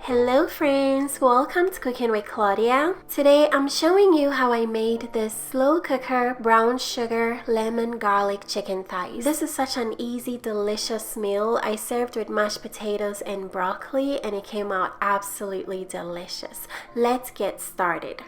Hello friends, welcome to Cooking with Claudia. Today I'm showing you how I made this slow cooker brown sugar lemon garlic chicken thighs. This is such an easy, delicious meal. I served with mashed potatoes and broccoli and it came out absolutely delicious. Let's get started.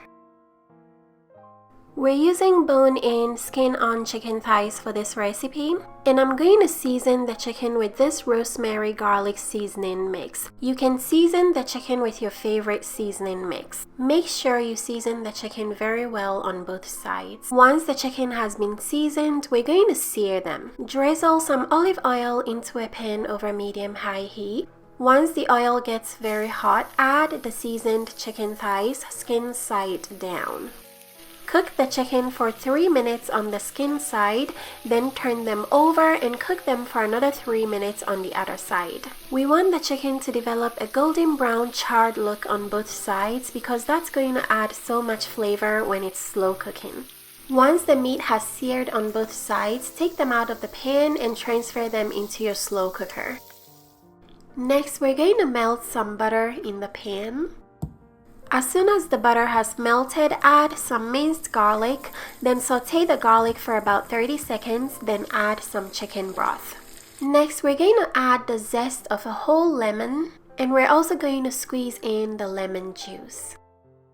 We're using bone-in, skin-on chicken thighs for this recipe, and I'm going to season the chicken with this rosemary garlic seasoning mix. You can season the chicken with your favorite seasoning mix. Make sure you season the chicken very well on both sides. Once the chicken has been seasoned, we're going to sear them. Drizzle some olive oil into a pan over medium-high heat. Once the oil gets very hot, add the seasoned chicken thighs, skin side down. Cook the chicken for 3 minutes on the skin side, then turn them over and cook them for another 3 minutes on the other side. We want the chicken to develop a golden brown charred look on both sides because that's going to add so much flavor when it's slow cooking. Once the meat has seared on both sides, take them out of the pan and transfer them into your slow cooker. Next, we're going to melt some butter in the pan. As soon as the butter has melted, add some minced garlic, then saute the garlic for about 30 seconds, then add some chicken broth. Next, we're going to add the zest of a whole lemon, and we're also going to squeeze in the lemon juice.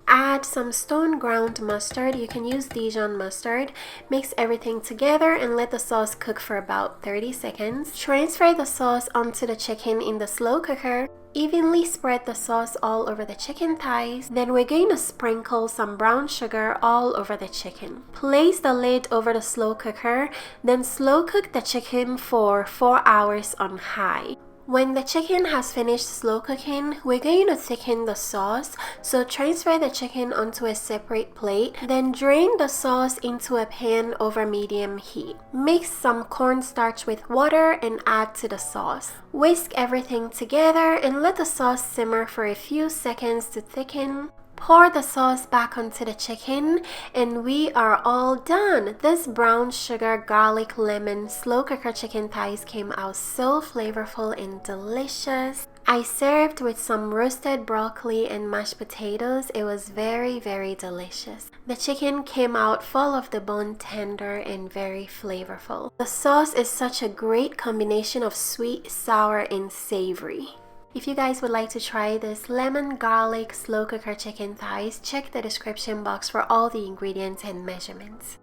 Add some stone ground mustard. You can use Dijon mustard. Mix everything together and let the sauce cook for about 30 seconds. Transfer the sauce onto the chicken in the slow cooker. Evenly spread the sauce all over the chicken thighs. Then we're going to sprinkle some brown sugar all over the chicken. Place the lid over the slow cooker, then slow cook the chicken for 4 hours on high. When the chicken has finished slow cooking, we're going to thicken the sauce, so transfer the chicken onto a separate plate, then drain the sauce into a pan over medium heat. Mix some cornstarch with water and add to the sauce. Whisk everything together and let the sauce simmer for a few seconds to thicken. Pour the sauce back onto the chicken and we are all done. This brown sugar garlic lemon slow cooker chicken thighs came out so flavorful and delicious. I served with some roasted broccoli and mashed potatoes. It was very delicious. The chicken came out full of the bone, tender and very flavorful. The sauce is such a great combination of sweet, sour and savory. If you guys would like to try this lemon garlic slow cooker chicken thighs, check the description box for all the ingredients and measurements.